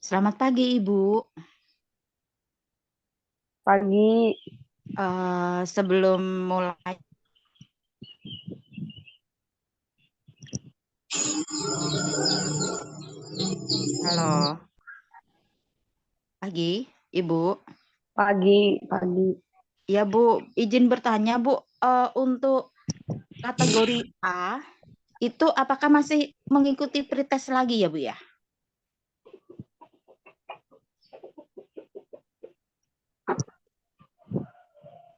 Selamat pagi, Ibu. Pagi. Sebelum mulai, halo, pagi, Ibu. Pagi. Ya, Bu, izin bertanya, Bu, untuk kategori A, itu apakah masih mengikuti pretest lagi ya, Bu ya?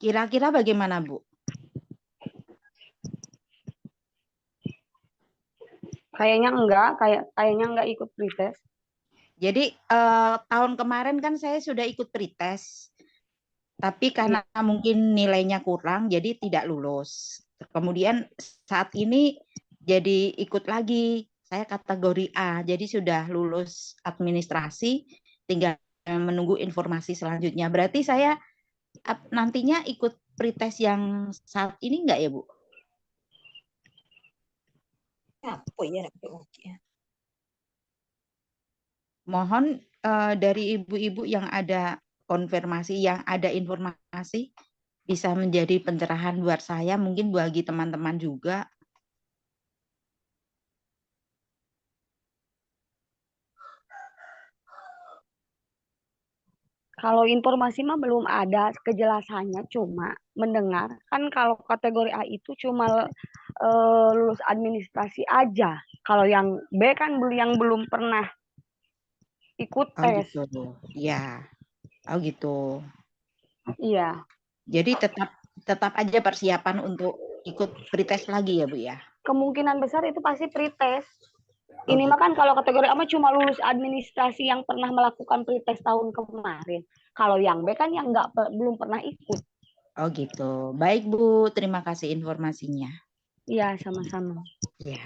Kira-kira bagaimana, Bu? Kayaknya enggak ikut pretest. Jadi tahun kemarin kan saya sudah ikut pretest, tapi karena mungkin nilainya kurang, jadi tidak lulus. Kemudian saat ini jadi ikut lagi, saya kategori A, jadi sudah lulus administrasi, tinggal menunggu informasi selanjutnya. Berarti saya nantinya ikut pretest yang saat ini enggak ya, Bu? Mohon dari ibu-ibu yang ada konfirmasi, yang ada informasi, bisa menjadi pencerahan buat saya, mungkin bagi teman-teman juga. Kalau informasi mah belum ada kejelasannya, cuma mendengar kan kalau kategori A itu cuma lulus administrasi aja. Kalau yang B kan yang belum pernah ikut Oh tes. gitu, ya. Oh gitu. Iya. Jadi tetap aja persiapan untuk ikut pretest lagi ya, Bu ya? Kemungkinan besar itu pasti pretest. Oh Ini mah gitu. kan kalau kategori A mah cuma lulus administrasi yang pernah melakukan pretest tahun kemarin. Kalau yang B kan yang belum pernah ikut. Oh gitu. Baik, Bu. Terima kasih informasinya. Iya, sama-sama. Ya.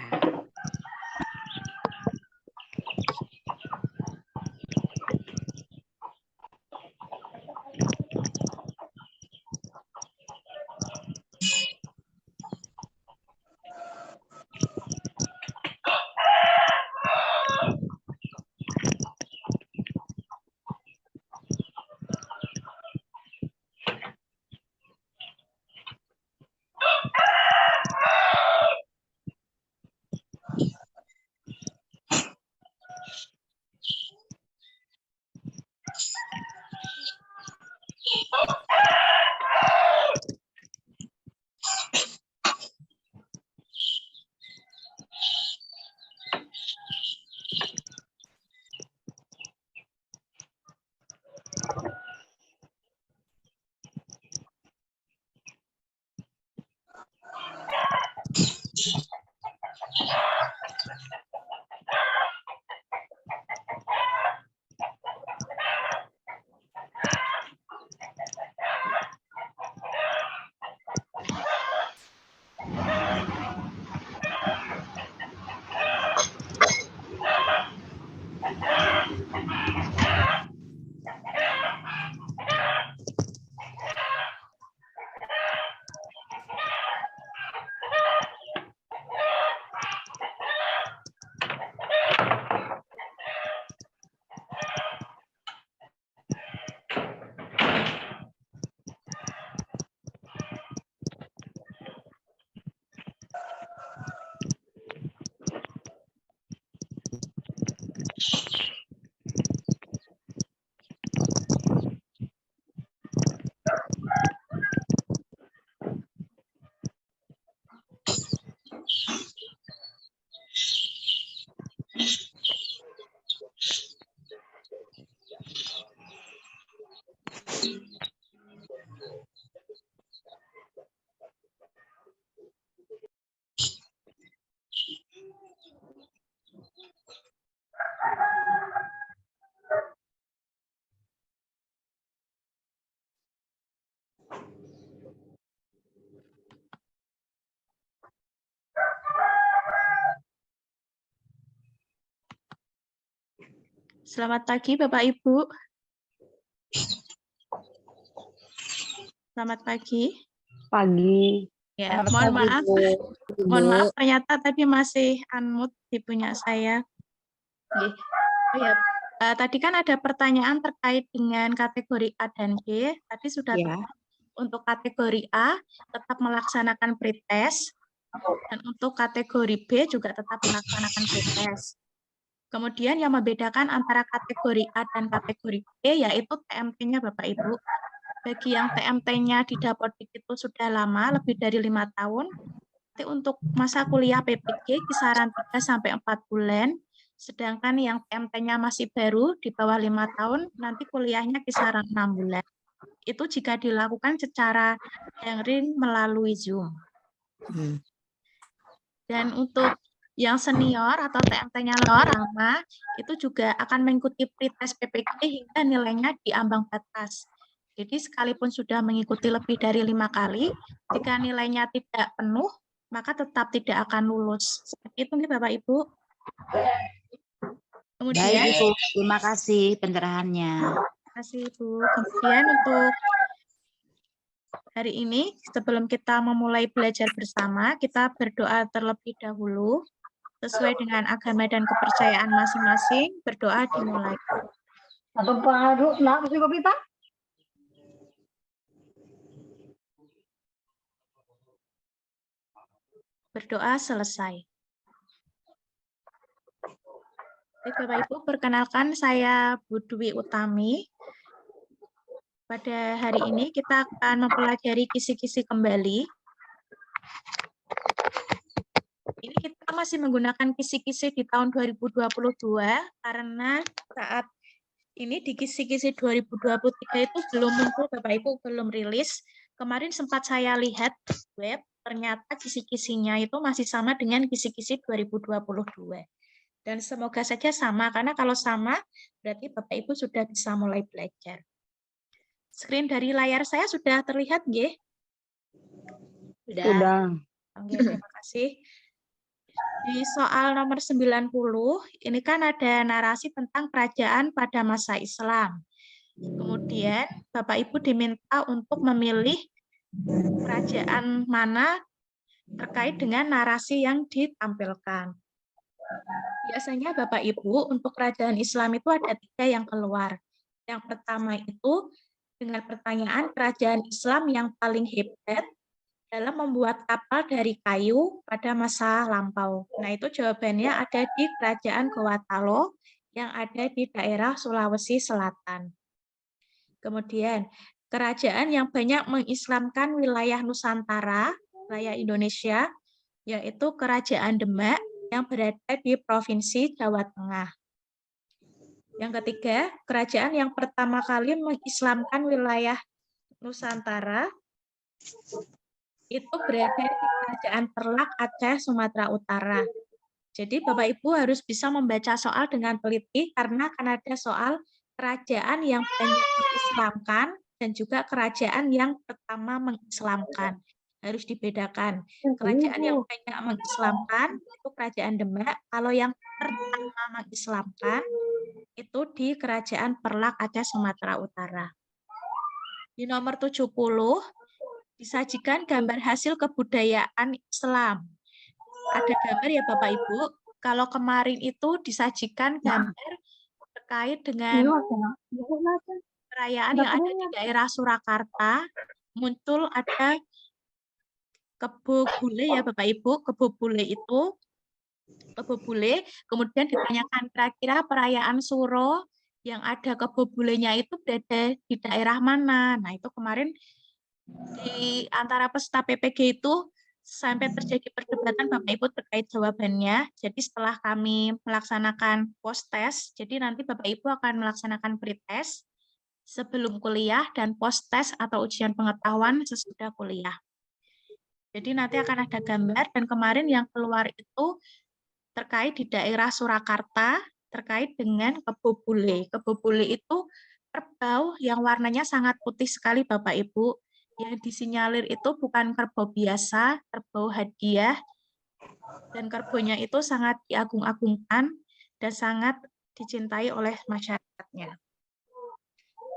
Selamat pagi, Bapak Ibu. Selamat pagi. Pagi. Ya, mohon maaf. Mohon maaf ternyata tadi masih unmute ibunya saya. Nggih. Oh ya, tadi kan ada pertanyaan terkait dengan kategori A dan B. Tadi sudah Ya. tepat. Untuk kategori A tetap melaksanakan pretest, dan untuk kategori B juga tetap melaksanakan pretest. Kemudian yang membedakan antara kategori A dan kategori B yaitu TMT-nya Bapak Ibu. Bagi yang TMT-nya di Dapodik itu sudah lama, lebih dari 5 tahun, nanti untuk masa kuliah PPG kisaran 3-4 bulan, sedangkan yang TMT-nya masih baru di bawah 5 tahun, nanti kuliahnya kisaran 6 bulan. Itu jika dilakukan secara daring melalui Zoom. Dan untuk yang senior atau TMT-nya lebih lama, itu juga akan mengikuti pretest PPG hingga nilainya di ambang batas. Jadi sekalipun sudah mengikuti lebih dari 5 kali, jika nilainya tidak penuh, maka tetap tidak akan lulus. Seperti itu nih Bapak Ibu. Kemudian, Baik Ibu, terima kasih pencerahannya. terima kasih Ibu. Kemudian untuk hari ini, sebelum kita memulai belajar bersama, kita berdoa terlebih dahulu. Sesuai dengan agama dan kepercayaan masing-masing, berdoa dimulai. Berdoa selesai. Baik, Bapak Ibu, perkenalkan saya Bu Dwi Utami. Pada hari ini kita akan mempelajari kisi-kisi kembali. Ini kita masih menggunakan kisi-kisi di tahun 2022 karena saat ini di kisi-kisi 2023 itu belum muncul, Bapak Ibu, belum rilis. Kemarin sempat saya lihat di web, ternyata kisi-kisinya itu masih sama dengan kisi-kisi 2022. Dan semoga saja sama, karena kalau sama, berarti Bapak Ibu sudah bisa mulai belajar. Screen dari layar saya sudah terlihat, nggih? Sudah. Oke, terima kasih. Di soal nomor 90, ini kan ada narasi tentang kerajaan pada masa Islam. Kemudian Bapak Ibu diminta untuk memilih kerajaan mana terkait dengan narasi yang ditampilkan. Biasanya Bapak Ibu untuk kerajaan Islam itu ada 3 yang keluar. Yang pertama itu dengan pertanyaan kerajaan Islam yang paling hebat dalam membuat kapal dari kayu pada masa lampau. Nah, itu jawabannya ada di Kerajaan Gowatalo yang ada di daerah Sulawesi Selatan. Kemudian, kerajaan yang banyak mengislamkan wilayah Nusantara, wilayah Indonesia, yaitu Kerajaan Demak yang berada di Provinsi Jawa Tengah. Yang ketiga, kerajaan yang pertama kali mengislamkan wilayah Nusantara itu berada di Kerajaan Perlak, Aceh, Sumatera Utara. Jadi Bapak Ibu harus bisa membaca soal dengan teliti karena akan ada soal kerajaan yang banyak mengislamkan dan juga kerajaan yang pertama mengislamkan. Harus dibedakan. Kerajaan yang banyak mengislamkan itu Kerajaan Demak, kalau yang pertama mengislamkan itu di Kerajaan Perlak, Aceh, Sumatera Utara. Di nomor 70 disajikan gambar hasil kebudayaan Islam. Ada gambar ya Bapak Ibu, kalau kemarin itu disajikan gambar terkait dengan perayaan yang ada di daerah Surakarta, muncul ada kebo bule ya Bapak Ibu, kebo bule itu, kebo bule, kemudian ditanyakan kira-kira perayaan Suro yang ada kebo bulenya itu berada di daerah mana. Nah itu kemarin di antara peserta PPG itu sampai terjadi perdebatan Bapak Ibu terkait jawabannya. Jadi setelah kami melaksanakan post test, jadi nanti Bapak Ibu akan melaksanakan pretest sebelum kuliah dan post test atau ujian pengetahuan sesudah kuliah. Jadi nanti akan ada gambar dan kemarin yang keluar itu terkait di daerah Surakarta terkait dengan kebo bule. Kebo bule itu kerbau yang warnanya sangat putih sekali Bapak Ibu. Yang disinyalir itu bukan kerbau biasa, kerbau hadiah, dan kerbonya itu sangat diagung-agungkan dan sangat dicintai oleh masyarakatnya.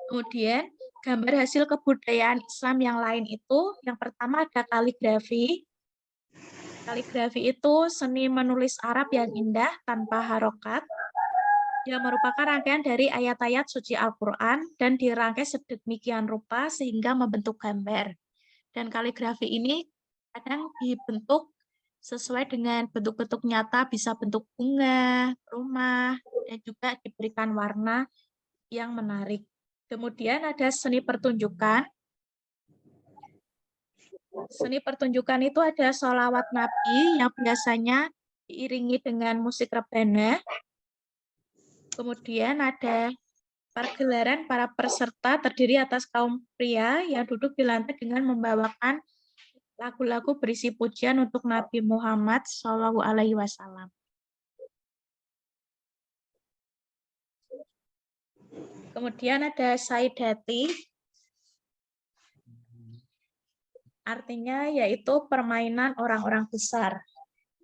Kemudian, gambar hasil kebudayaan Islam yang lain itu, yang pertama ada kaligrafi. Kaligrafi itu seni menulis Arab yang indah tanpa harokat. yang merupakan rangkaian dari ayat-ayat suci Al-Quran dan dirangkai sedemikian rupa sehingga membentuk gambar. Dan kaligrafi ini kadang dibentuk sesuai dengan bentuk-bentuk nyata, bisa bentuk bunga, rumah, dan juga diberikan warna yang menarik. Kemudian ada seni pertunjukan. Seni pertunjukan itu ada sholawat Nabi yang biasanya diiringi dengan musik rebana. Kemudian ada pergelaran para peserta terdiri atas kaum pria yang duduk di lantai dengan membawakan lagu-lagu berisi pujian untuk Nabi Muhammad SAW. Kemudian ada Saidati, artinya yaitu permainan orang-orang besar.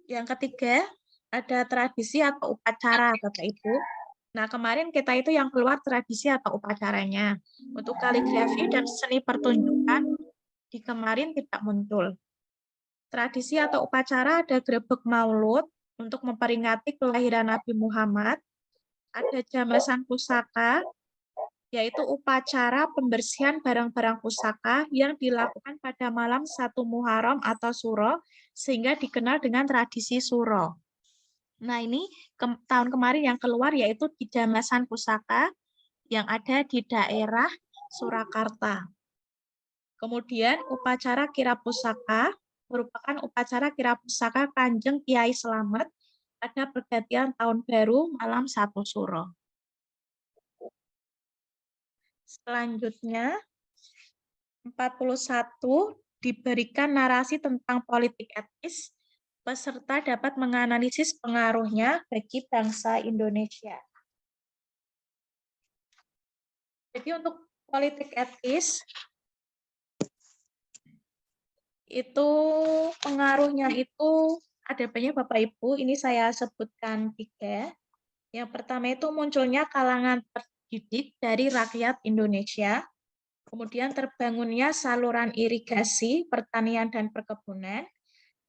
Yang ketiga, ada tradisi atau upacara, Bapak Ibu. Nah, kemarin kita itu yang keluar tradisi atau upacaranya. Untuk kaligrafi dan seni pertunjukan, di kemarin tidak muncul. Tradisi atau upacara ada grebek maulud untuk memperingati kelahiran Nabi Muhammad. Ada jamasan pusaka, yaitu upacara pembersihan barang-barang pusaka yang dilakukan pada malam 1 Muharram atau Suro, sehingga dikenal dengan tradisi Suro. Nah, ini tahun kemarin yang keluar yaitu di Jamasan Pusaka yang ada di daerah Surakarta. Kemudian upacara kira pusaka merupakan upacara kira pusaka Kanjeng Kiai Slamet pada pergantian tahun baru malam 1 Suro. Selanjutnya 41 diberikan narasi tentang politik etis. Peserta dapat menganalisis pengaruhnya bagi bangsa Indonesia. Jadi untuk politik etis, itu pengaruhnya itu ada banyak Bapak Ibu, ini saya sebutkan 3. Yang pertama itu munculnya kalangan terdidik dari rakyat Indonesia, kemudian terbangunnya saluran irigasi, pertanian, dan perkebunan,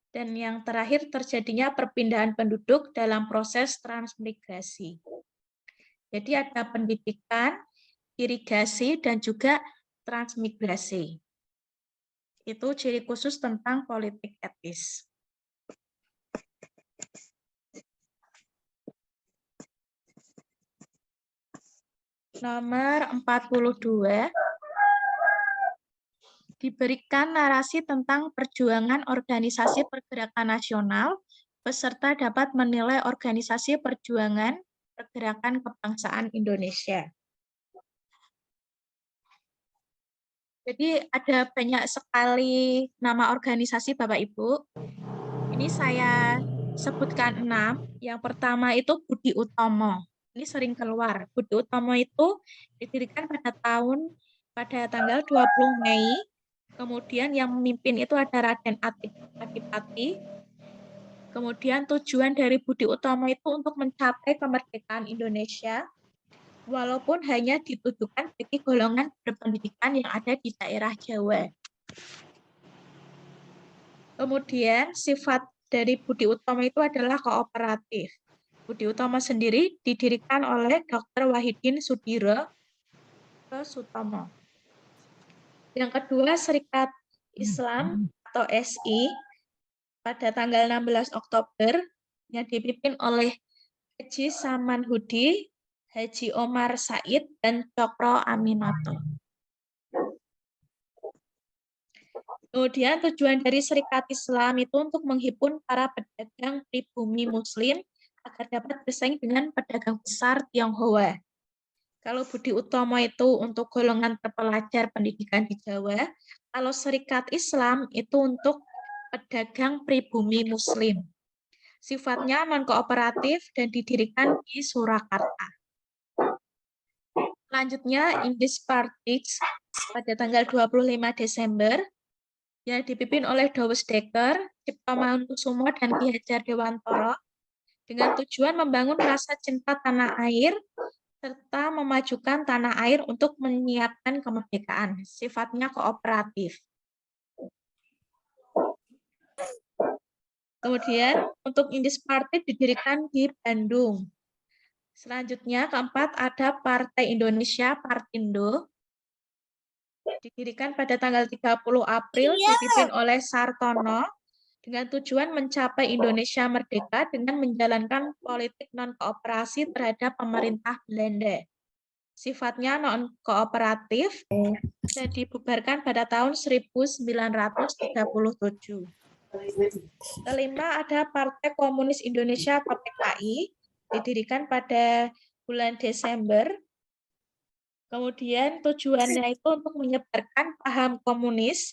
dan yang terakhir terjadinya perpindahan penduduk dalam proses transmigrasi. Jadi ada pendidikan, irigasi, dan juga transmigrasi. Itu ciri khusus tentang politik etis. Nomor 42. Diberikan narasi tentang perjuangan organisasi pergerakan nasional, peserta dapat menilai organisasi perjuangan pergerakan kebangsaan Indonesia. Jadi ada banyak sekali nama organisasi Bapak Ibu. Ini saya sebutkan 6. Yang pertama itu Budi Utomo. Ini sering keluar. Budi Utomo itu didirikan pada tanggal 20 Mei. Kemudian yang memimpin itu ada Raden Adipati. Kemudian tujuan dari Budi Utomo itu untuk mencapai kemerdekaan Indonesia, walaupun hanya ditujukan bagi golongan berpendidikan yang ada di daerah Jawa. Kemudian sifat dari Budi Utomo itu adalah kooperatif. Budi Utomo sendiri didirikan oleh Dr. Wahidin Sudirosutomo. Yang kedua, Serikat Islam atau SI pada tanggal 16 Oktober yang dipimpin oleh Haji Samanhudi, Haji Omar Said, dan Cokro Aminoto. Kemudian tujuan dari Serikat Islam itu untuk menghimpun para pedagang pribumi Muslim agar dapat bersaing dengan pedagang besar Tionghoa. Kalau Budi Utomo itu untuk golongan terpelajar pendidikan di Jawa, kalau Serikat Islam itu untuk pedagang pribumi Muslim. Sifatnya non-kooperatif dan didirikan di Surakarta. Selanjutnya, Indis Partix pada tanggal 25 Desember yang dipimpin oleh Dawes Dekker, Cipto Mangunkusumo, dan Ki Hajar Dewantara dengan tujuan membangun rasa cinta tanah air serta memajukan tanah air untuk menyiapkan kemerdekaan. Sifatnya kooperatif. Kemudian untuk Indis Partix didirikan di Bandung. Selanjutnya, keempat, ada Partai Indonesia, Partindo. Didirikan pada tanggal 30 April, dipimpin oleh Sartono, dengan tujuan mencapai Indonesia merdeka dengan menjalankan politik non-kooperasi terhadap pemerintah Belanda. Sifatnya non-kooperatif dan dibubarkan pada tahun 1937. Kelima, ada Partai Komunis Indonesia atau PKI, didirikan pada bulan Desember. Kemudian tujuannya itu untuk menyebarkan paham komunis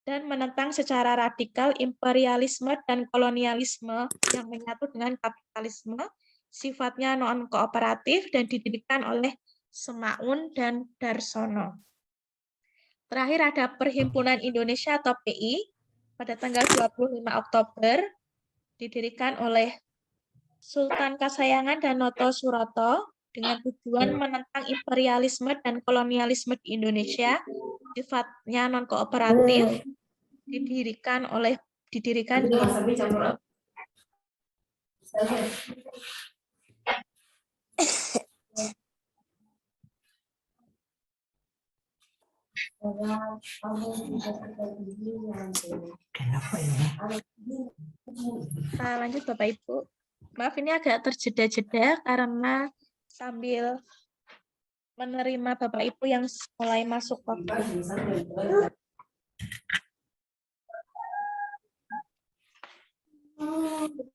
dan menentang secara radikal imperialisme dan kolonialisme yang menyatu dengan kapitalisme, sifatnya non-kooperatif dan didirikan oleh Semaun dan Darsono. Terakhir ada Perhimpunan Indonesia atau PI, pada tanggal 25 Oktober, didirikan oleh Sultan Kasayangan dan Noto Suroto dengan tujuan menentang imperialisme dan kolonialisme di Indonesia, sifatnya non-kooperatif, didirikan di lanjut Bapak Ibu. Maaf ini agak terjeda-jeda karena sambil menerima Bapak Ibu yang mulai masuk waktu.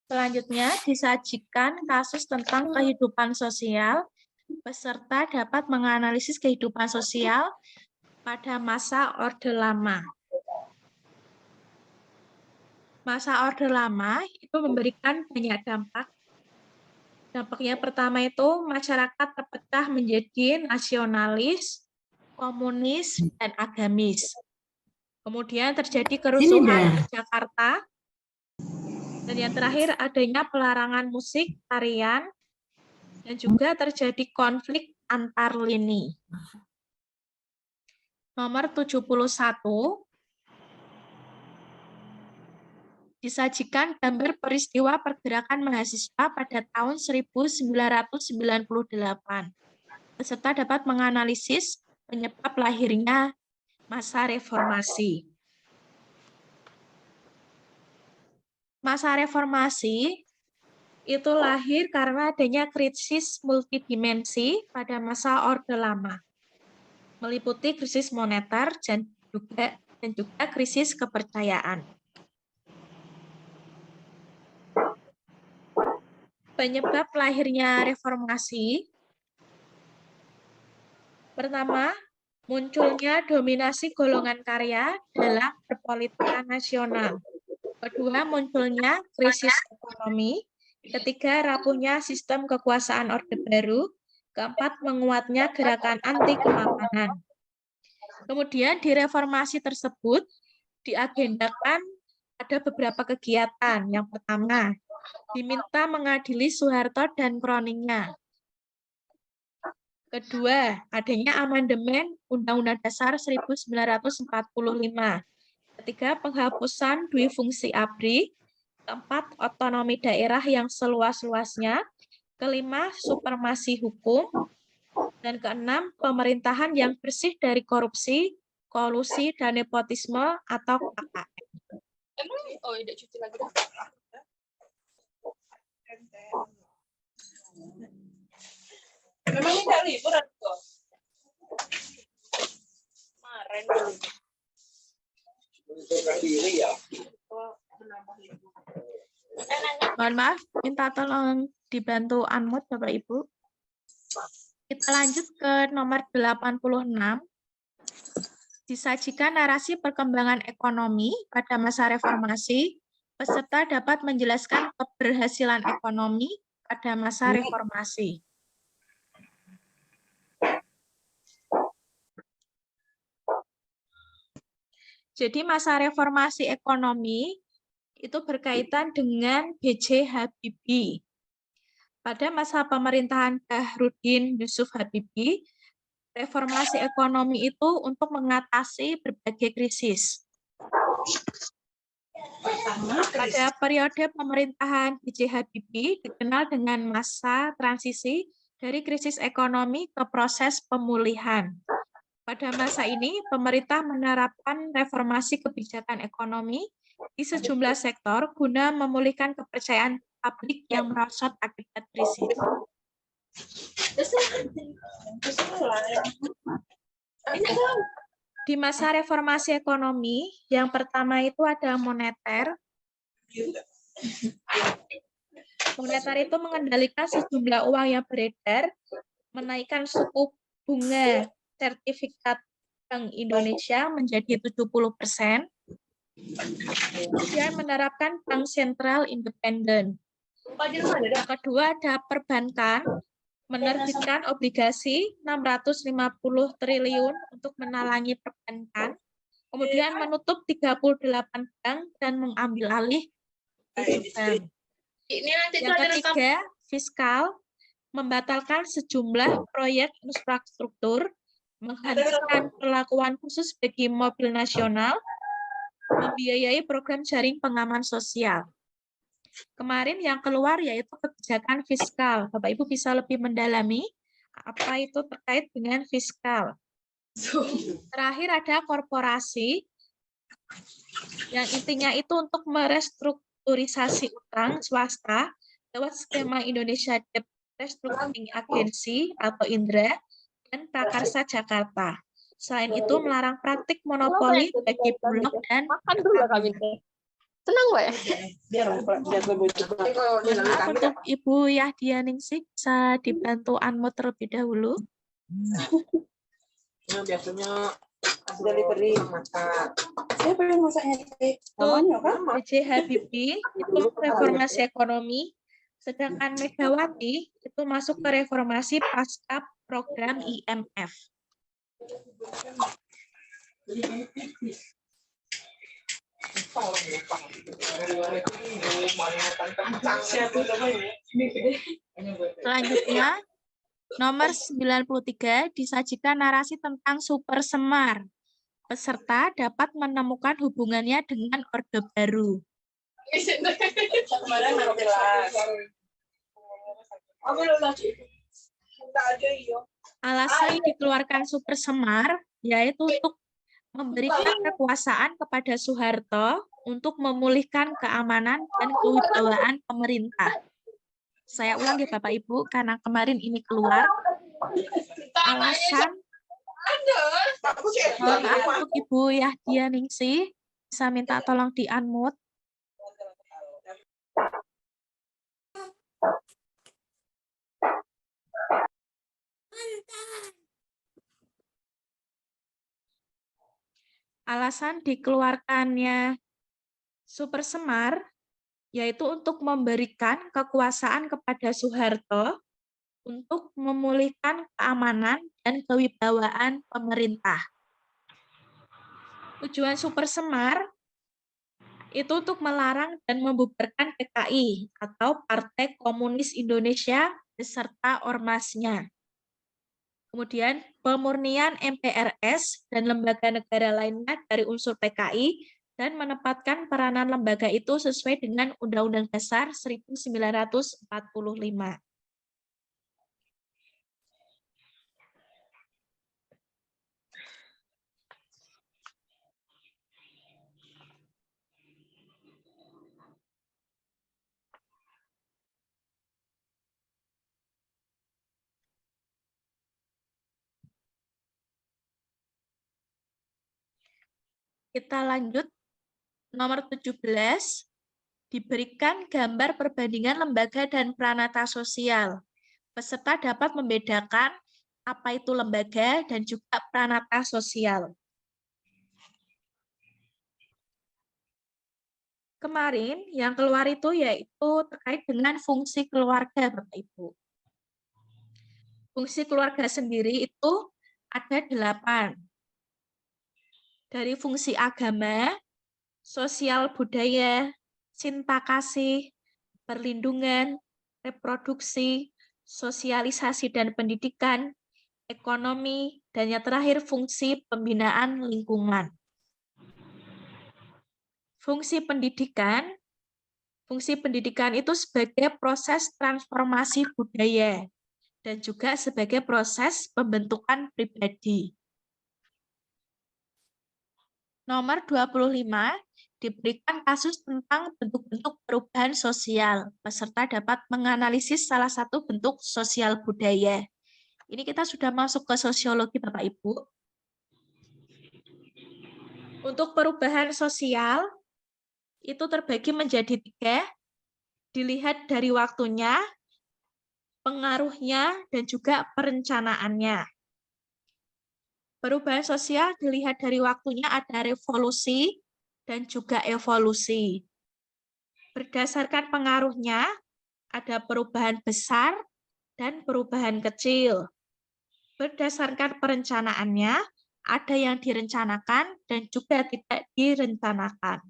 Selanjutnya disajikan kasus tentang kehidupan sosial. Peserta dapat menganalisis kehidupan sosial pada masa Orde Lama. Masa Orde Lama itu memberikan banyak dampak. Dampaknya pertama itu masyarakat terpecah menjadi nasionalis, komunis, dan agamis. Kemudian terjadi kerusuhan di Jakarta. Dan yang terakhir adanya pelarangan musik, tarian, dan juga terjadi konflik antar lini. Nomor 71, disajikan gambar peristiwa pergerakan mahasiswa pada tahun 1998. Peserta dapat menganalisis penyebab lahirnya masa reformasi. Masa reformasi itu lahir karena adanya krisis multidimensi pada masa Orde Lama, meliputi krisis moneter dan juga krisis kepercayaan. Penyebab lahirnya reformasi, pertama, munculnya dominasi golongan karya dalam perpolitikan nasional. Kedua, munculnya krisis ekonomi. Ketiga, rapuhnya sistem kekuasaan Orde Baru. Keempat, menguatnya gerakan anti kemapanan. Kemudian di reformasi tersebut diagendakan ada beberapa kegiatan. Yang pertama, diminta mengadili Soeharto dan Kroningsnya. Kedua, adanya amandemen Undang-Undang Dasar 1945. Ketiga, penghapusan dui fungsi ABRI. Keempat, otonomi daerah yang seluas-luasnya. Kelima, supremasi hukum. Dan keenam, pemerintahan yang bersih dari korupsi, kolusi, dan nepotisme atau KKN. Oh, tidak cuci lagi. Memang tidak libur atau? Kemarin dulu. Mohon maaf, minta tolong dibantu unmute Bapak Ibu. Kita lanjut ke nomor 86. Disajikan narasi perkembangan ekonomi pada masa reformasi. Peserta dapat menjelaskan keberhasilan ekonomi pada masa reformasi. Jadi masa reformasi ekonomi itu berkaitan dengan B.J. Habibie. Pada masa pemerintahan Bahruddin Yusuf Habibie, reformasi ekonomi itu untuk mengatasi berbagai krisis. Pada periode pemerintahan B.J. Habibie dikenal dengan masa transisi Dari krisis ekonomi ke proses pemulihan. Pada masa ini, pemerintah menerapkan reformasi kebijakan ekonomi di sejumlah sektor guna memulihkan kepercayaan publik yang merosot akibat krisis. Di masa reformasi ekonomi, yang pertama itu ada moneter. Moneter itu mengendalikan sejumlah uang yang beredar, menaikkan suku bunga sertifikat Bank Indonesia menjadi 70%, kemudian menerapkan bank sentral independen. Yang kedua ada perbankan, menerbitkan obligasi 650 triliun untuk menalangi perbankan, kemudian menutup 38 bank dan mengambil alih 7 bank. Yang ketiga, fiskal, membatalkan sejumlah proyek infrastruktur, menghentikan perlakuan khusus bagi mobil nasional, membiayai program jaring pengaman sosial. Kemarin yang keluar yaitu kebijakan fiskal. Bapak Ibu bisa lebih mendalami apa itu terkait dengan fiskal. Terakhir ada korporasi, yang intinya itu untuk merestrukturisasi utang swasta lewat skema Indonesia Debt Restructuring Agency atau INDRA dan Prakarsa Jakarta. Selain itu melarang praktik monopoli bagi Bulog dan Tenang, Mbak ya? maaf untuk Ibu Yahdia Ningsih bisa dibantu unmute terlebih dahulu. Biasanya delivery masak. Siapa yang masaknya? B.J. Habibie itu reformasi ekonomi, sedangkan Megawati itu masuk ke reformasi pasca program IMF. Selanjutnya, nomor 93 disajikan narasi tentang Super Semar. Peserta dapat menemukan hubungannya dengan Orde Baru. Alasan dikeluarkan Super Semar yaitu untuk memberikan kekuasaan kepada Soeharto untuk memulihkan keamanan dan kewibawaan pemerintah. Saya ulang ya Bapak Ibu, karena kemarin ini keluar. Alasan, mohon maaf untuk Ibu Yahdia Ningsih, bisa minta tolong di-unmute. Alasan dikeluarkannya Super Semar yaitu untuk memberikan kekuasaan kepada Soeharto untuk memulihkan keamanan dan kewibawaan pemerintah. Tujuan Super Semar itu untuk melarang dan membubarkan PKI atau Partai Komunis Indonesia beserta ormasnya. Kemudian pemurnian MPRS dan lembaga negara lainnya dari unsur PKI dan menempatkan peranan lembaga itu sesuai dengan Undang-Undang Dasar 1945. Kita lanjut, nomor 17, diberikan gambar perbandingan lembaga dan pranata sosial. Peserta dapat membedakan apa itu lembaga dan juga pranata sosial. Kemarin yang keluar itu yaitu terkait dengan fungsi keluarga, Bapak Ibu. Fungsi keluarga sendiri itu ada 8. Dari fungsi agama, sosial budaya, cinta kasih, perlindungan, reproduksi, sosialisasi dan pendidikan, ekonomi, dan yang terakhir fungsi pembinaan lingkungan. Fungsi pendidikan itu sebagai proses transformasi budaya dan juga sebagai proses pembentukan pribadi. Nomor 25 diberikan kasus tentang bentuk-bentuk perubahan sosial. Peserta dapat menganalisis salah satu bentuk sosial budaya. Ini kita sudah masuk ke sosiologi, Bapak Ibu. Untuk perubahan sosial, itu terbagi menjadi 3, dilihat dari waktunya, pengaruhnya, dan juga perencanaannya. Perubahan sosial dilihat dari waktunya ada revolusi dan juga evolusi. Berdasarkan pengaruhnya, ada perubahan besar dan perubahan kecil. Berdasarkan perencanaannya, ada yang direncanakan dan juga tidak direncanakan.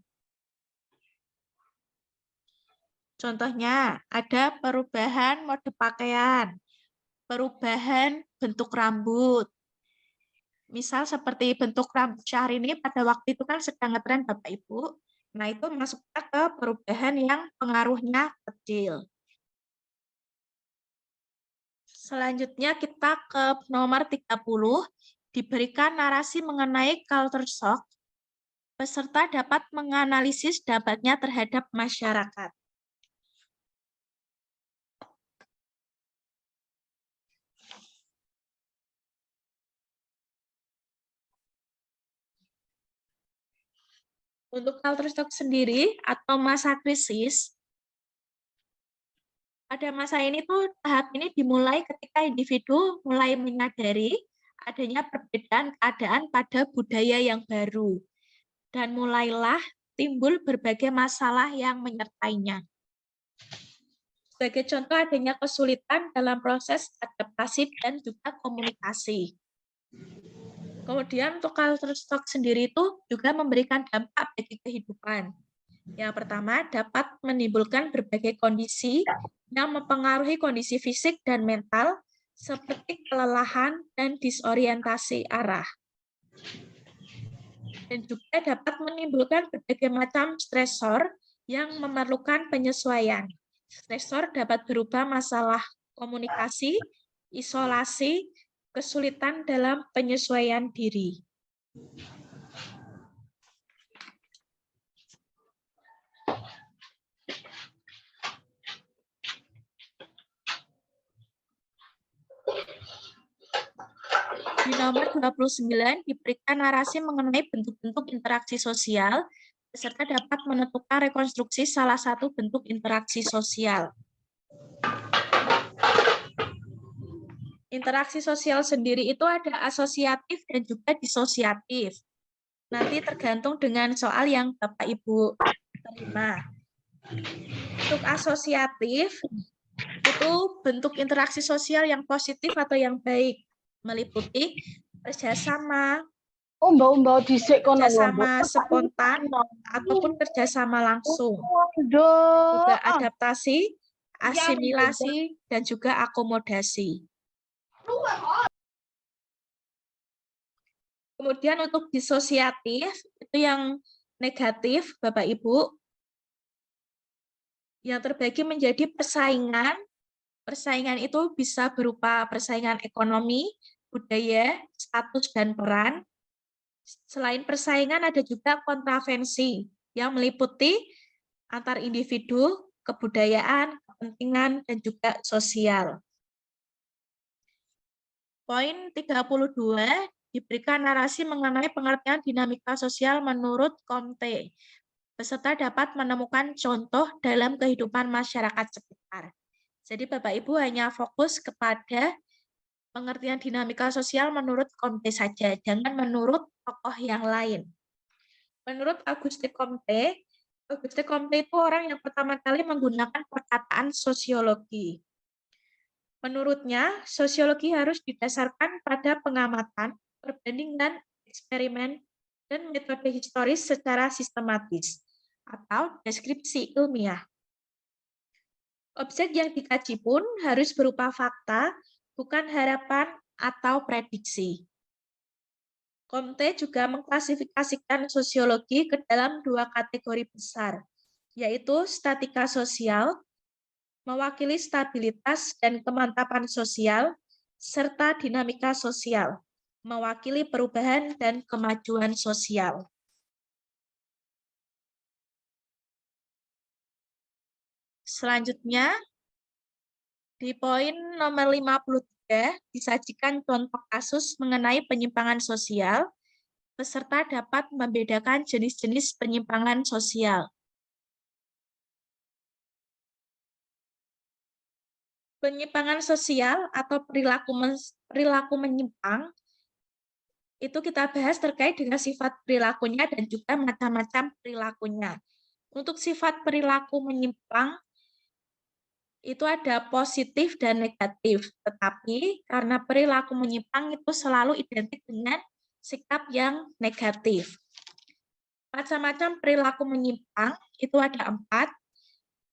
Contohnya, ada perubahan mode pakaian, perubahan bentuk rambut. Misal seperti bentuk rambut Syahrini pada waktu itu kan sedang ngetren Bapak Ibu. Nah, itu masuknya ke perubahan yang pengaruhnya kecil. Selanjutnya kita ke nomor 30, diberikan narasi mengenai culture shock. Peserta dapat menganalisis dampaknya terhadap masyarakat. Untuk culture shock sendiri atau masa krisis, pada masa ini tuh tahap ini dimulai ketika individu mulai menyadari adanya perbedaan keadaan pada budaya yang baru dan mulailah timbul berbagai masalah yang menyertainya. Sebagai contoh adanya kesulitan dalam proses adaptasi dan juga komunikasi. Kemudian untuk culture shock sendiri itu juga memberikan dampak bagi kehidupan. Yang pertama, dapat menimbulkan berbagai kondisi yang mempengaruhi kondisi fisik dan mental, seperti kelelahan dan disorientasi arah. Dan juga dapat menimbulkan berbagai macam stresor yang memerlukan penyesuaian. Stresor dapat berupa masalah komunikasi, isolasi, kesulitan dalam penyesuaian diri. Di nomor 29 diberikan narasi mengenai bentuk-bentuk interaksi sosial, peserta dapat menentukan rekonstruksi salah satu bentuk interaksi sosial. Interaksi sosial sendiri itu ada asosiatif dan juga disosiatif. Nanti tergantung dengan soal yang Bapak Ibu terima. Untuk asosiatif, itu bentuk interaksi sosial yang positif atau yang baik, meliputi kerjasama, kerjasama spontan, ataupun kerjasama langsung. Juga adaptasi, asimilasi, dan juga akomodasi. Kemudian untuk disosiatif, itu yang negatif, Bapak Ibu, yang terbagi menjadi persaingan. Persaingan itu bisa berupa persaingan ekonomi, budaya, status, dan peran. Selain persaingan, ada juga kontravensi, yang meliputi antar individu, kebudayaan, kepentingan, dan juga sosial. Poin 32, diberikan narasi mengenai pengertian dinamika sosial menurut Comte. Peserta dapat menemukan contoh dalam kehidupan masyarakat sekitar. Jadi Bapak Ibu hanya fokus kepada pengertian dinamika sosial menurut Comte saja, jangan menurut tokoh yang lain. Menurut Auguste Comte itu orang yang pertama kali menggunakan perkataan sosiologi. Menurutnya, sosiologi harus didasarkan pada pengamatan, perbandingan, eksperimen, dan metode historis secara sistematis, atau deskripsi ilmiah. Objek yang dikaji pun harus berupa fakta, bukan harapan atau prediksi. Comte juga mengklasifikasikan sosiologi ke dalam 2 kategori besar, yaitu statika sosial mewakili stabilitas dan kemantapan sosial, serta dinamika sosial, mewakili perubahan dan kemajuan sosial. Selanjutnya, di poin nomor 53, disajikan contoh kasus mengenai penyimpangan sosial, peserta dapat membedakan jenis-jenis penyimpangan sosial. Penyimpangan sosial atau perilaku menyimpang itu kita bahas terkait dengan sifat perilakunya dan juga macam-macam perilakunya. Untuk sifat perilaku menyimpang itu ada positif dan negatif, tetapi karena perilaku menyimpang itu selalu identik dengan sikap yang negatif. Macam-macam perilaku menyimpang itu ada 4.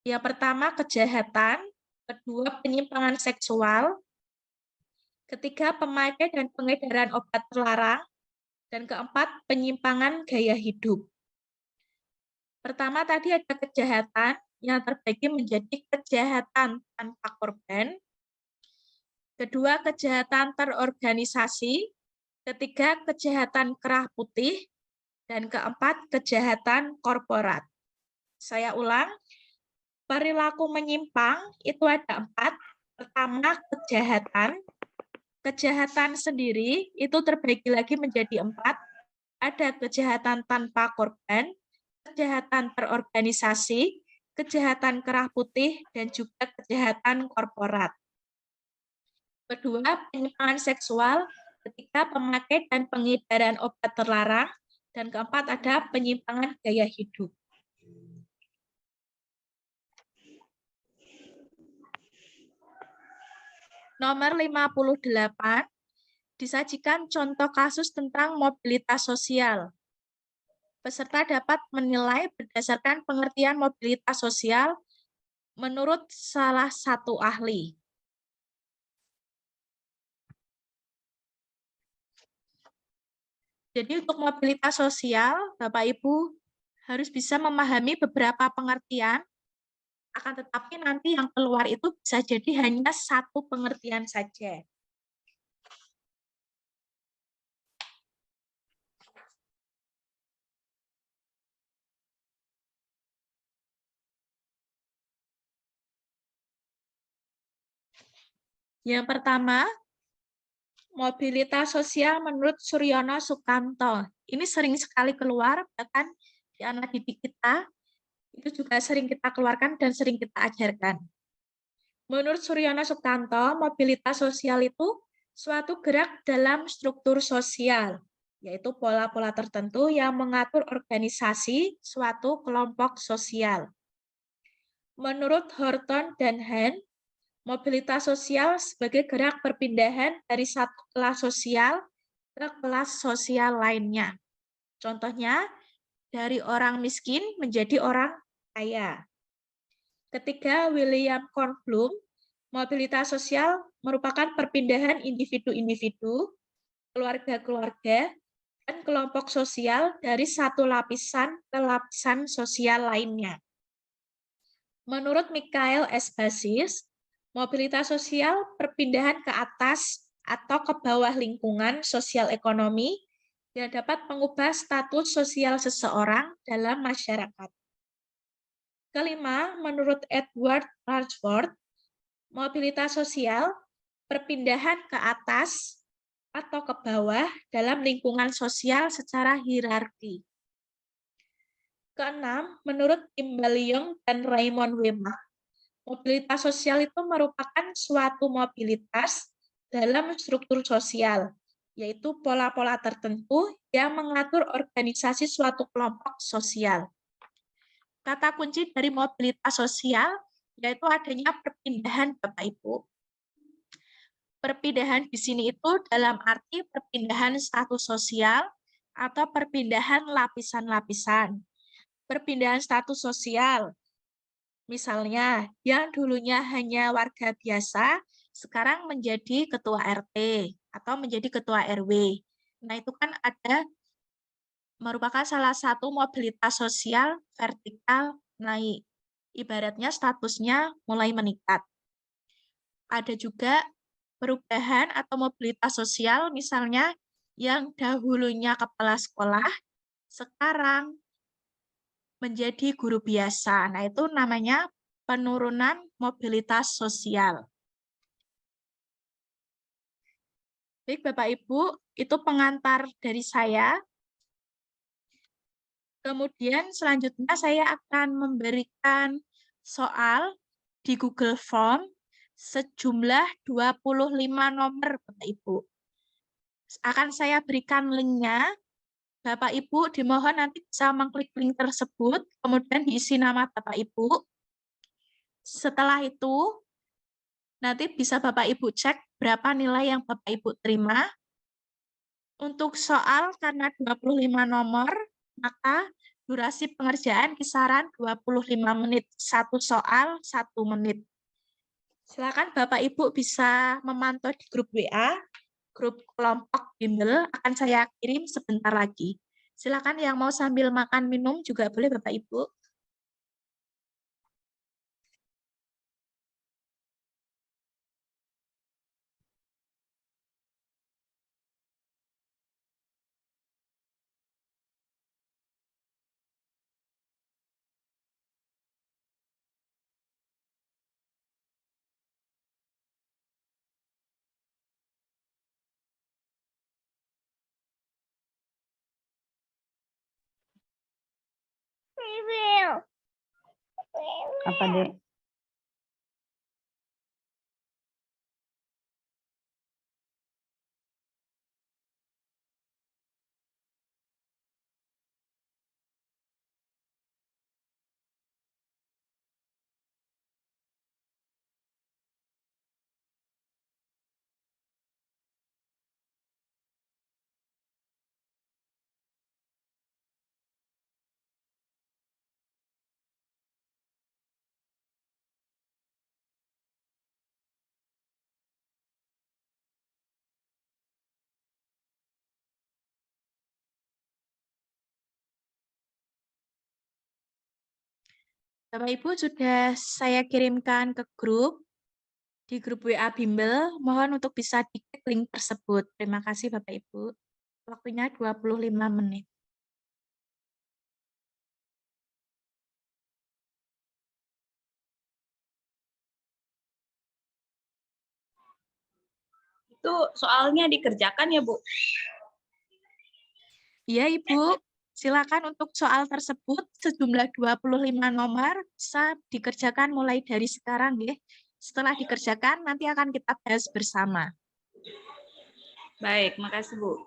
Yang pertama kejahatan, kedua penyimpangan seksual, ketiga pemakai dan pengedaran obat terlarang, dan keempat penyimpangan gaya hidup. Pertama tadi ada kejahatan yang terbagi menjadi kejahatan tanpa korban, kedua kejahatan terorganisasi, ketiga kejahatan kerah putih, dan keempat kejahatan korporat. Saya ulang, perilaku menyimpang itu ada 4. Pertama kejahatan. Kejahatan sendiri itu terbagi lagi menjadi 4. Ada kejahatan tanpa korban, kejahatan terorganisasi, kejahatan kerah putih, dan juga kejahatan korporat. Kedua, penyimpangan seksual, ketiga pemakai dan pengedaran obat terlarang, dan keempat ada penyimpangan gaya hidup. Nomor 58, disajikan contoh kasus tentang mobilitas sosial. Peserta dapat menilai berdasarkan pengertian mobilitas sosial menurut salah satu ahli. Jadi untuk mobilitas sosial, Bapak Ibu harus bisa memahami beberapa pengertian, akan tetapi nanti yang keluar itu bisa jadi hanya satu pengertian saja. Yang pertama, mobilitas sosial menurut Suryono Sukanto. Ini sering sekali keluar, bahkan di anak didik kita, itu juga sering kita keluarkan dan sering kita ajarkan. Menurut Suryono Sukanto, mobilitas sosial itu suatu gerak dalam struktur sosial, yaitu pola-pola tertentu yang mengatur organisasi suatu kelompok sosial. Menurut Horton dan Hahn, mobilitas sosial sebagai gerak perpindahan dari satu kelas sosial ke kelas sosial lainnya. Contohnya, dari orang miskin menjadi orang kaya. Ketiga, William Kornblum, mobilitas sosial merupakan perpindahan individu-individu, keluarga-keluarga, dan kelompok sosial dari satu lapisan ke lapisan sosial lainnya. Menurut Michael S. Basis, mobilitas sosial perpindahan ke atas atau ke bawah lingkungan sosial ekonomi yang dapat mengubah status sosial seseorang dalam masyarakat. Kelima, menurut Edward Ransford, mobilitas sosial perpindahan ke atas atau ke bawah dalam lingkungan sosial secara hierarki. Keenam, menurut Kimball Young dan Raymond Weymouth, mobilitas sosial itu merupakan suatu mobilitas dalam struktur sosial, yaitu pola-pola tertentu yang mengatur organisasi suatu kelompok sosial. Kata kunci dari mobilitas sosial yaitu adanya perpindahan, Bapak Ibu. Perpindahan di sini itu dalam arti perpindahan status sosial atau perpindahan lapisan-lapisan. Perpindahan status sosial, misalnya yang dulunya hanya warga biasa, sekarang menjadi ketua RT atau menjadi ketua RW. Nah, itu kan ada merupakan salah satu mobilitas sosial vertikal naik. Ibaratnya statusnya mulai meningkat. Ada juga perubahan atau mobilitas sosial, misalnya yang dahulunya kepala sekolah, sekarang menjadi guru biasa. Nah, itu namanya penurunan mobilitas sosial. Baik, Bapak Ibu, itu pengantar dari saya. Kemudian selanjutnya saya akan memberikan soal di Google Form sejumlah 25 nomor, Bapak Ibu. Akan saya berikan linknya. Bapak Ibu dimohon nanti bisa mengklik link tersebut, kemudian diisi nama Bapak Ibu. Setelah itu, nanti bisa Bapak Ibu cek berapa nilai yang Bapak Ibu terima. Untuk soal karena 25 nomor, maka durasi pengerjaan kisaran 25 menit. Satu soal, 1 menit. Silakan Bapak Ibu bisa memantau di grup WA, grup kelompok bimbel akan saya kirim sebentar lagi. Silakan yang mau sambil makan minum juga boleh Bapak Ibu. Apa, Dek? Bapak Ibu sudah saya kirimkan ke grup, di grup WA Bimbel, mohon untuk bisa diklik link tersebut. Terima kasih Bapak Ibu. Waktunya 25 menit. Itu soalnya dikerjakan ya, Bu? Iya, Ibu. Silakan untuk soal tersebut sejumlah 25 nomor bisa dikerjakan mulai dari sekarang ya. Setelah dikerjakan nanti akan kita bahas bersama. Baik, makasih, Bu.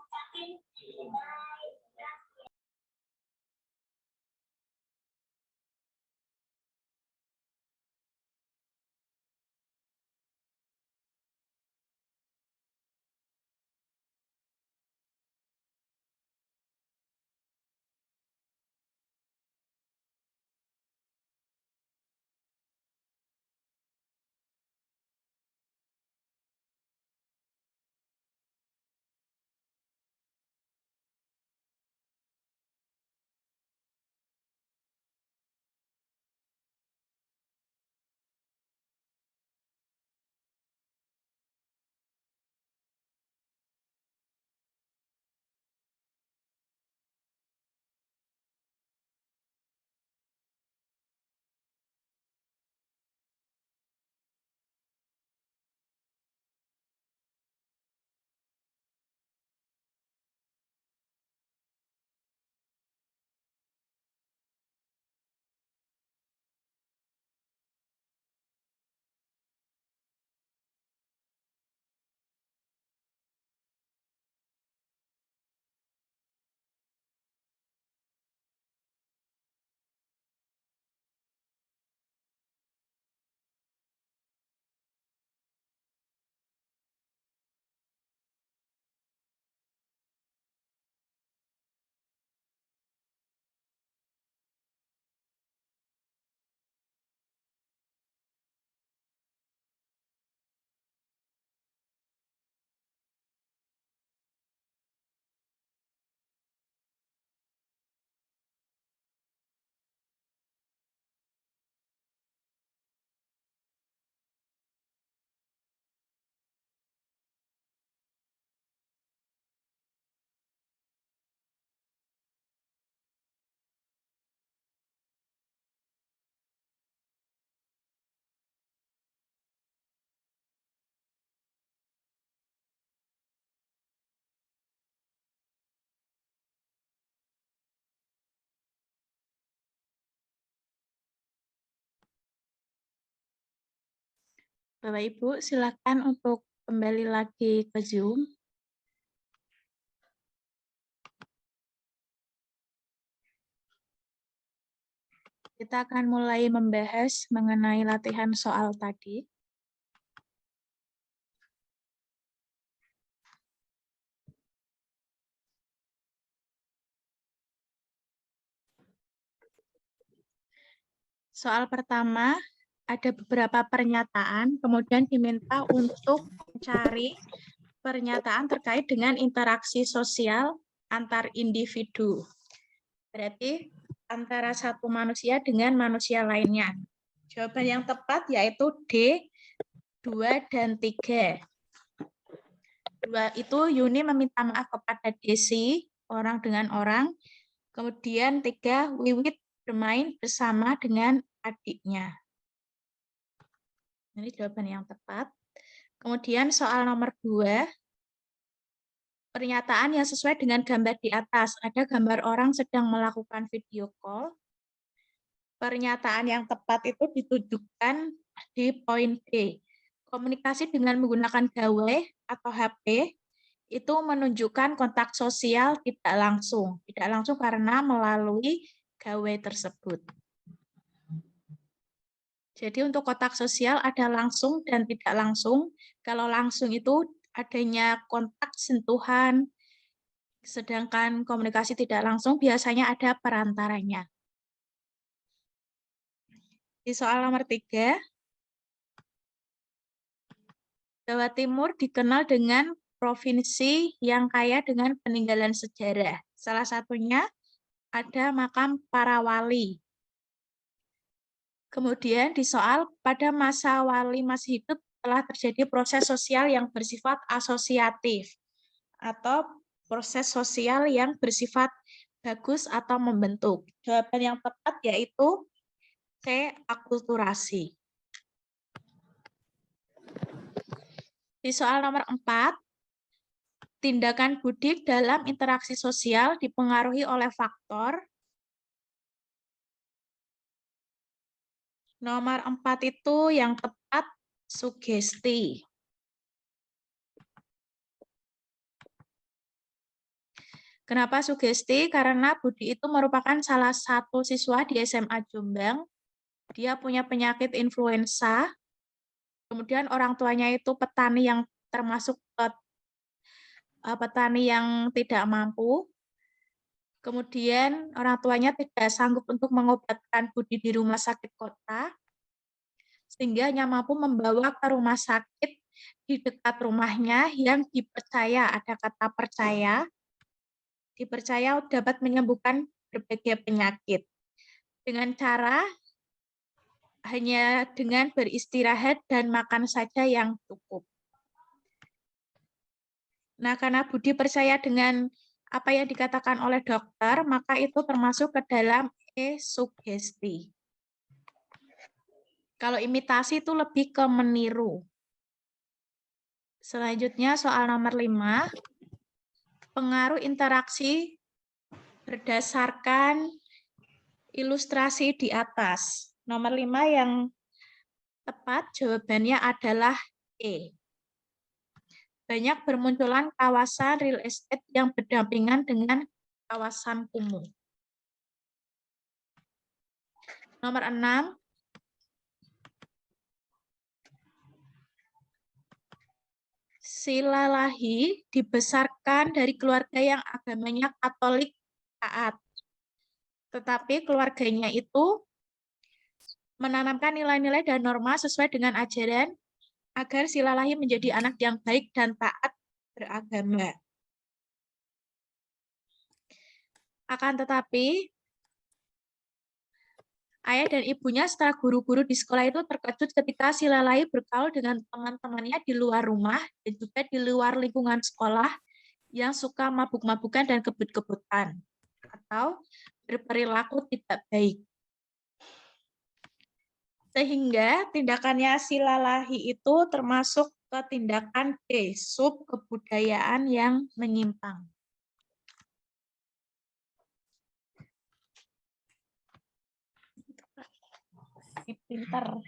Bapak Ibu, silakan untuk kembali lagi ke Zoom. Kita akan mulai membahas mengenai latihan soal tadi. Soal pertama, ada beberapa pernyataan, kemudian diminta untuk mencari pernyataan terkait dengan interaksi sosial antar individu. Berarti antara satu manusia dengan manusia lainnya. Jawaban yang tepat yaitu D, 2 dan 3. 2 itu Yuni meminta maaf kepada Desi, orang dengan orang. Kemudian 3, Wiwit bermain bersama dengan adiknya. Ini jawaban yang tepat. Kemudian soal nomor 2, pernyataan yang sesuai dengan gambar di atas. Ada gambar orang sedang melakukan video call. Pernyataan yang tepat itu ditujukan di poin D. Komunikasi dengan menggunakan gawai atau HP itu menunjukkan kontak sosial tidak langsung. Tidak langsung karena melalui gawai tersebut. Jadi untuk kontak sosial ada langsung dan tidak langsung. Kalau langsung itu adanya kontak sentuhan, sedangkan komunikasi tidak langsung biasanya ada perantaranya. Di soal nomor 3, Jawa Timur dikenal dengan provinsi yang kaya dengan peninggalan sejarah. Salah satunya ada makam para wali. Kemudian di soal, pada masa wali masih hidup telah terjadi proses sosial yang bersifat asosiatif atau proses sosial yang bersifat bagus atau membentuk. Jawaban yang tepat yaitu C, akulturasi. Di soal nomor 4, tindakan Budi dalam interaksi sosial dipengaruhi oleh faktor. Nomor 4 itu yang tepat sugesti. Kenapa sugesti? Karena Budi itu merupakan salah satu siswa di SMA Jombang. Dia punya penyakit influenza. Kemudian orang tuanya itu petani yang termasuk petani yang tidak mampu. Kemudian orang tuanya tidak sanggup untuk mengobatkan Budi di rumah sakit kota, sehingga hanya mampu membawa ke rumah sakit di dekat rumahnya yang dipercaya, ada kata percaya, dipercaya dapat menyembuhkan berbagai penyakit. Dengan cara hanya dengan beristirahat dan makan saja yang cukup. Nah, karena Budi percaya dengan apa yang dikatakan oleh dokter, maka itu termasuk ke dalam sugesti. Kalau imitasi itu lebih ke meniru. Selanjutnya soal nomor 5, pengaruh interaksi berdasarkan ilustrasi di atas. Nomor 5 yang tepat jawabannya adalah E. Banyak bermunculan kawasan real estate yang berdampingan dengan kawasan kumuh. Nomor 6, Silalahi dibesarkan dari keluarga yang agamanya Katolik taat. Tetapi keluarganya itu menanamkan nilai-nilai dan norma sesuai dengan ajaran agar Silalahi menjadi anak yang baik dan taat beragama. Akan tetapi, ayah dan ibunya serta guru-guru di sekolah itu terkejut ketika Silalahi bergaul dengan teman-temannya di luar rumah dan juga di luar lingkungan sekolah yang suka mabuk-mabukan dan kebut-kebutan atau berperilaku tidak baik. Sehingga tindakannya Silalahi itu termasuk ke tindakan D, sub kebudayaan yang menyimpang. Pinter.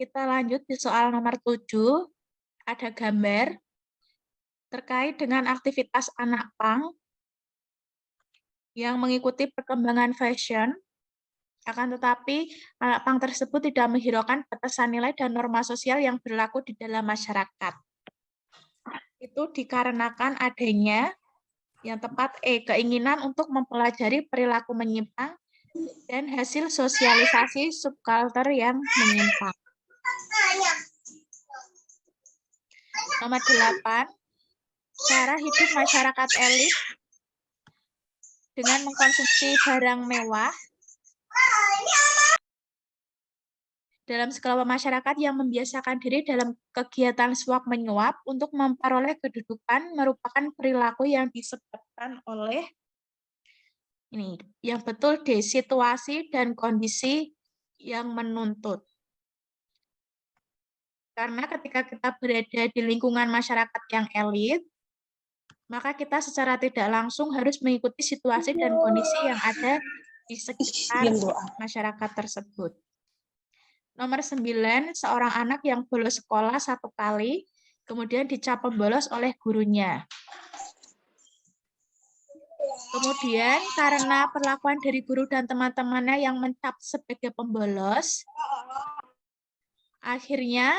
kita lanjut di soal nomor 7. Ada gambar terkait dengan aktivitas anak pang yang mengikuti perkembangan fashion. Akan tetapi, anak pang tersebut tidak menghiraukan batasan nilai dan norma sosial yang berlaku di dalam masyarakat. Itu dikarenakan adanya yang tepat keinginan untuk mempelajari perilaku menyimpang dan hasil sosialisasi subkultur yang menyimpang. Nomor 8, cara hidup masyarakat elit dengan mengkonsumsi barang mewah dalam sekelompok masyarakat yang membiasakan diri dalam kegiatan suap menyuap untuk memperoleh kedudukan merupakan perilaku yang disebabkan oleh ini yang betul di situasi dan kondisi yang menuntut. Karena ketika kita berada di lingkungan masyarakat yang elit, maka kita secara tidak langsung harus mengikuti situasi dan kondisi yang ada di sekitar masyarakat tersebut. Nomor 9, seorang anak yang bolos sekolah 1 kali, kemudian dicap pembolos oleh gurunya. Kemudian karena perlakuan dari guru dan teman-temannya yang mencap sebagai pembolos, akhirnya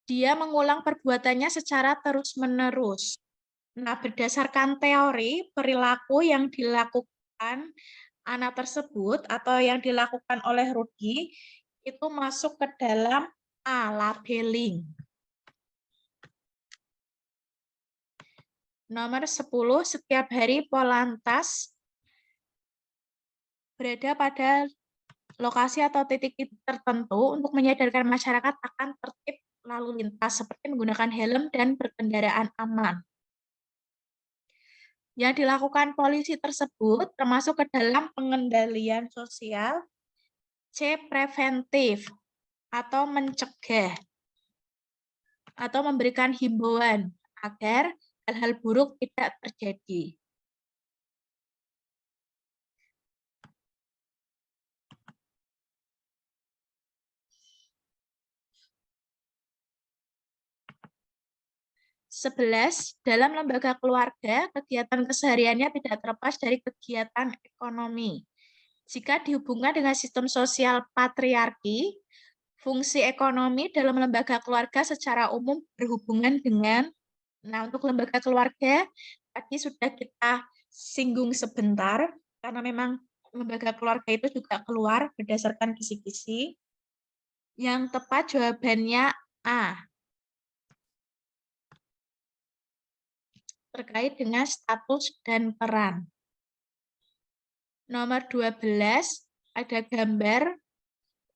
dia mengulang perbuatannya secara terus-menerus. Nah, berdasarkan teori perilaku yang dilakukan anak tersebut atau yang dilakukan oleh Rudy, itu masuk ke dalam A, labeling. Nomor 10, setiap hari Polantas berada pada lokasi atau titik tertentu untuk menyadarkan masyarakat akan tertib lalu lintas seperti menggunakan helm dan berkendaraan aman. Yang dilakukan polisi tersebut termasuk ke dalam pengendalian sosial, C, preventif atau mencegah atau memberikan himbauan agar hal-hal buruk tidak terjadi. Dalam lembaga keluarga, kegiatan kesehariannya tidak terlepas dari kegiatan ekonomi. Jika dihubungkan dengan sistem sosial patriarki, fungsi ekonomi dalam lembaga keluarga secara umum berhubungan dengan, nah untuk lembaga keluarga, tadi sudah kita singgung sebentar, karena memang lembaga keluarga itu juga keluar berdasarkan kisi-kisi. Yang tepat jawabannya A. Terkait dengan status dan peran. Nomor 12, ada gambar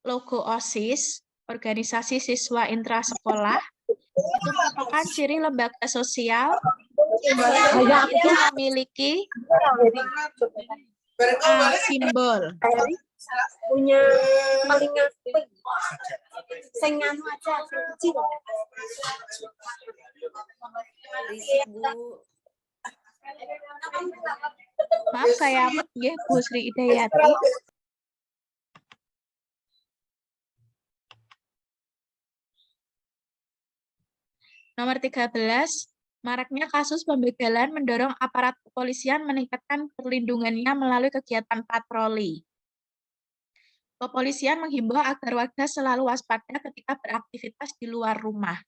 logo OSIS, organisasi siswa intrasekolah. Itu merupakan ciri lembaga sosial yang memiliki simbol. Punya telinga sing anu aja sing kecil. Maaf saya ya Bu Sri Idayati. Nomor 13, maraknya kasus pembegalan mendorong aparat kepolisian meningkatkan perlindungannya melalui kegiatan patroli. Kepolisian menghimbau agar warga selalu waspada ketika beraktivitas di luar rumah.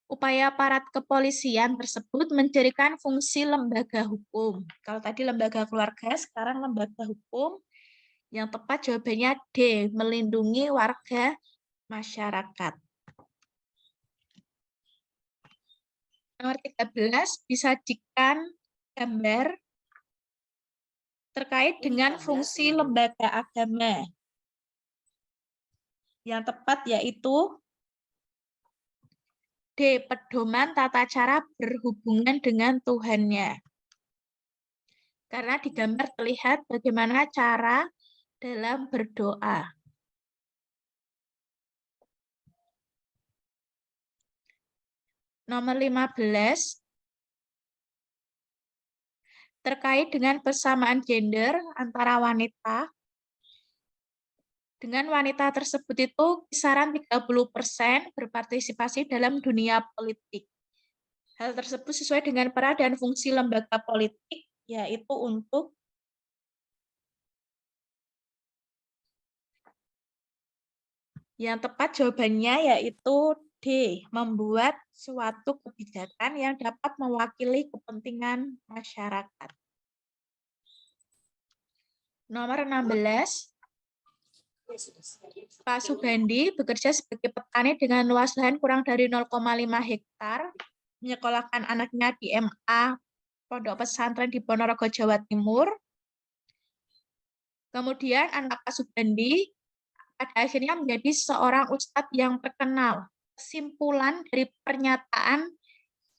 Upaya aparat kepolisian tersebut menjadikan fungsi lembaga hukum. Kalau tadi lembaga keluarga, sekarang lembaga hukum. Yang tepat jawabannya D, melindungi warga masyarakat. Nomor 13, disajikan gambar terkait dengan fungsi lembaga agama. Yang tepat yaitu D, pedoman tata cara berhubungan dengan Tuhannya. Karena di gambar terlihat bagaimana cara dalam berdoa. Nomor 15, terkait dengan persamaan gender antara wanita Dengan wanita tersebut itu kisaran 30% berpartisipasi dalam dunia politik. Hal tersebut sesuai dengan peran dan fungsi lembaga politik, yaitu untuk yang tepat jawabannya yaitu D, membuat suatu kebijakan yang dapat mewakili kepentingan masyarakat. Nomor 16, Pak Subandi bekerja sebagai petani dengan luas lahan kurang dari 0,5 hektar, menyekolahkan anaknya di MA Pondok Pesantren di Ponorogo, Jawa Timur. Kemudian anak Pak Subandi pada akhirnya menjadi seorang ustadz yang terkenal. Kesimpulan dari pernyataan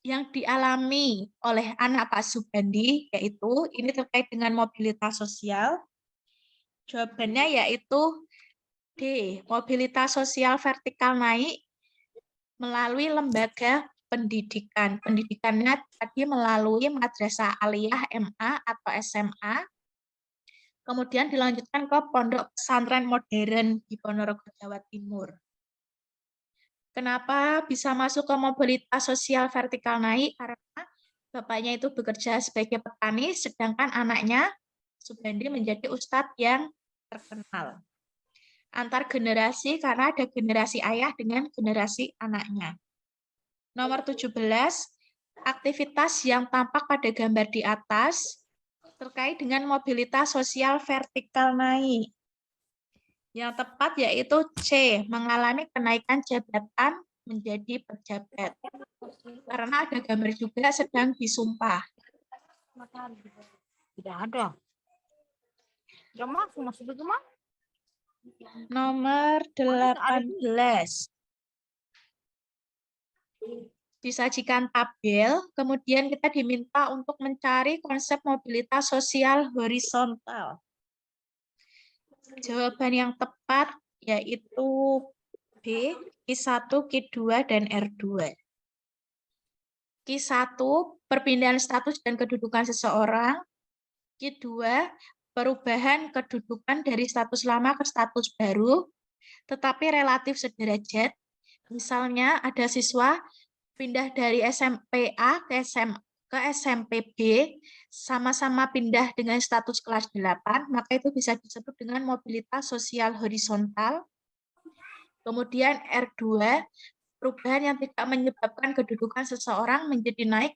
yang dialami oleh anak Pak Subandi, yaitu ini terkait dengan mobilitas sosial. Jawabannya yaitu D, mobilitas sosial vertikal naik melalui lembaga pendidikan. Pendidikannya tadi melalui madrasah aliyah MA atau SMA, kemudian dilanjutkan ke pondok pesantren modern di Ponorogo, Jawa Timur. Kenapa bisa masuk ke mobilitas sosial vertikal naik? Karena bapaknya itu bekerja sebagai petani, sedangkan anaknya Subandi menjadi ustadz yang terkenal. Antar generasi karena ada generasi ayah dengan generasi anaknya. Nomor 17, aktivitas yang tampak pada gambar di atas terkait dengan mobilitas sosial vertikal naik. Yang tepat yaitu C, mengalami kenaikan jabatan menjadi pejabat. Karena ada gambar juga sedang disumpah. Tidak ada. Masuk itu mah. Nomor 18. Disajikan tabel, kemudian kita diminta untuk mencari konsep mobilitas sosial horizontal. Jawaban yang tepat yaitu B, Q1, Q2, dan R2. Q1, perpindahan status dan kedudukan seseorang. Q2, perubahan kedudukan dari status lama ke status baru, tetapi relatif sederajat. Misalnya ada siswa pindah dari SMP A ke SMP B, sama-sama pindah dengan status kelas 8, maka itu bisa disebut dengan mobilitas sosial horizontal. Kemudian R2, perubahan yang tidak menyebabkan kedudukan seseorang menjadi naik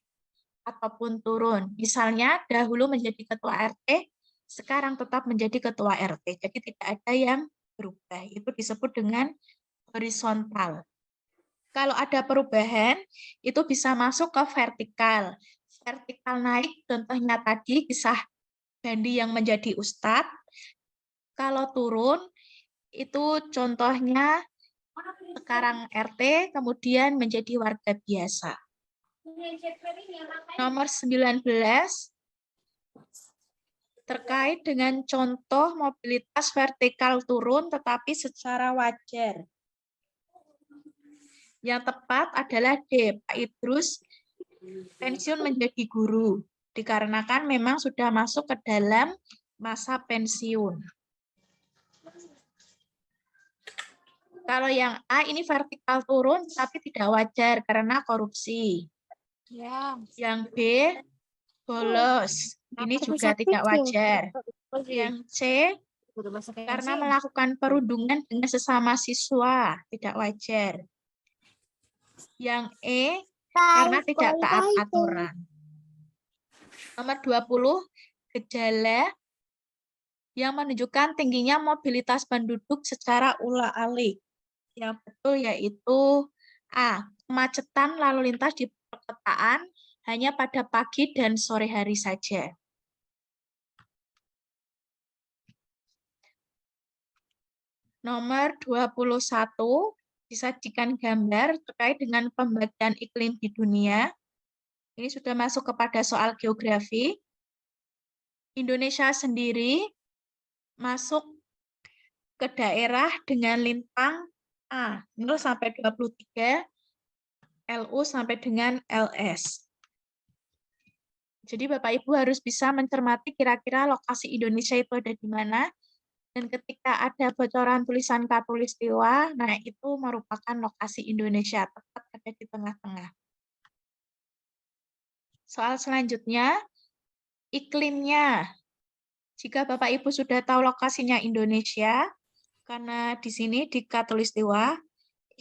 ataupun turun. Misalnya dahulu menjadi ketua RT, sekarang tetap menjadi ketua RT. Jadi tidak ada yang berubah. Itu disebut dengan horizontal. Kalau ada perubahan, itu bisa masuk ke vertikal. Vertikal naik, contohnya tadi kisah Bandi yang menjadi ustadz. Kalau turun, itu contohnya sekarang RT, kemudian menjadi warga biasa. Nomor 19, terkait dengan contoh mobilitas vertikal turun tetapi secara wajar. Yang tepat adalah D, Pak Idrus pensiun menjadi guru, dikarenakan memang sudah masuk ke dalam masa pensiun. Kalau yang A ini vertikal turun tapi tidak wajar karena korupsi. Yang B, bolos. Ini juga tidak wajar. Yang C, karena melakukan perundungan dengan sesama siswa, tidak wajar. Yang E, karena tidak taat aturan. Nomor 20, gejala yang menunjukkan tingginya mobilitas penduduk secara ulang-alik. Yang betul yaitu A, kemacetan lalu lintas di perkotaan hanya pada pagi dan sore hari saja. Nomor 21, disajikan gambar terkait dengan pembagian iklim di dunia. Ini sudah masuk kepada soal geografi. Indonesia sendiri masuk ke daerah dengan lintang A, 0 sampai 23, LU sampai dengan LS. Jadi Bapak Ibu harus bisa mencermati kira-kira lokasi Indonesia itu ada di mana, Dan ketika ada bocoran tulisan Katulistiwa, nah itu merupakan lokasi Indonesia, tepat ada di tengah-tengah. Soal selanjutnya, iklimnya. Jika Bapak Ibu sudah tahu lokasinya Indonesia, karena di sini di Katulistiwa,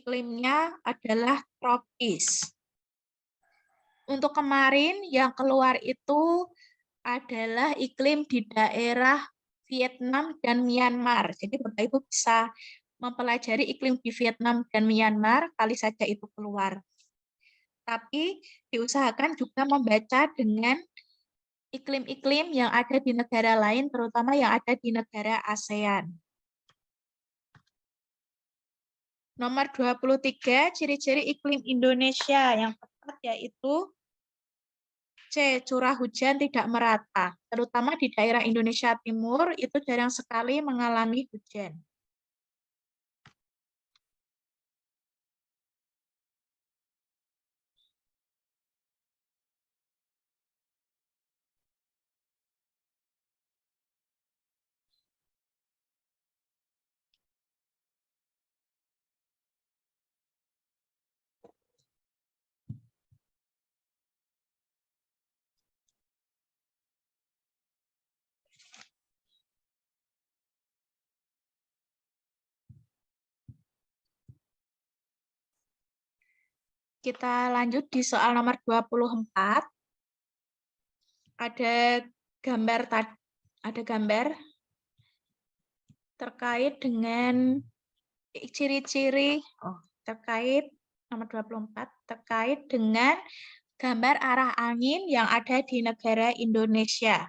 iklimnya adalah tropis. Untuk kemarin yang keluar itu adalah iklim di daerah Vietnam dan Myanmar. Jadi Bapak Ibu bisa mempelajari iklim di Vietnam dan Myanmar, kali saja itu keluar. Tapi diusahakan juga membaca dengan iklim-iklim yang ada di negara lain, terutama yang ada di negara ASEAN. Nomor 23, ciri-ciri iklim Indonesia yang tepat yaitu C. Curah hujan tidak merata, terutama di daerah Indonesia Timur itu jarang sekali mengalami hujan. Kita lanjut di soal nomor 24. Ada gambar terkait dengan ciri-ciri terkait nomor 24 terkait dengan gambar arah angin yang ada di negara Indonesia.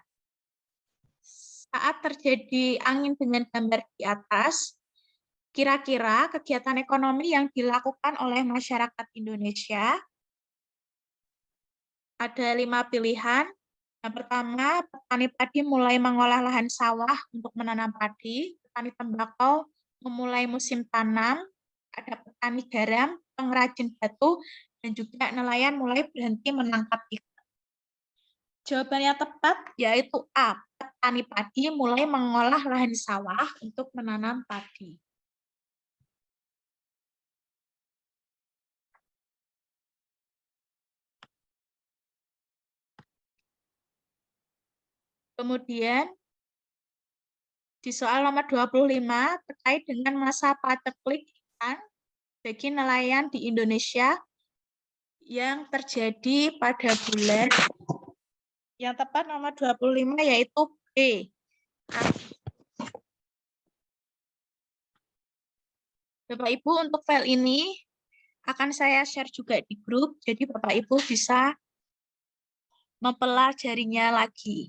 Saat terjadi angin dengan gambar di atas, kira-kira kegiatan ekonomi yang dilakukan oleh masyarakat Indonesia ada 5 pilihan. Yang pertama, petani padi mulai mengolah lahan sawah untuk menanam padi, petani tembakau memulai musim tanam, ada petani garam, pengrajin batu, dan juga nelayan mulai berhenti menangkap ikan. Jawaban yang tepat yaitu A, petani padi mulai mengolah lahan sawah untuk menanam padi. Kemudian di soal nomor 25 terkait dengan masa paceklik ikan bagi nelayan di Indonesia yang terjadi pada bulan yang tepat nomor 25 yaitu B. Bapak Ibu untuk file ini akan saya share juga di grup, jadi Bapak Ibu bisa mempelajarinya lagi.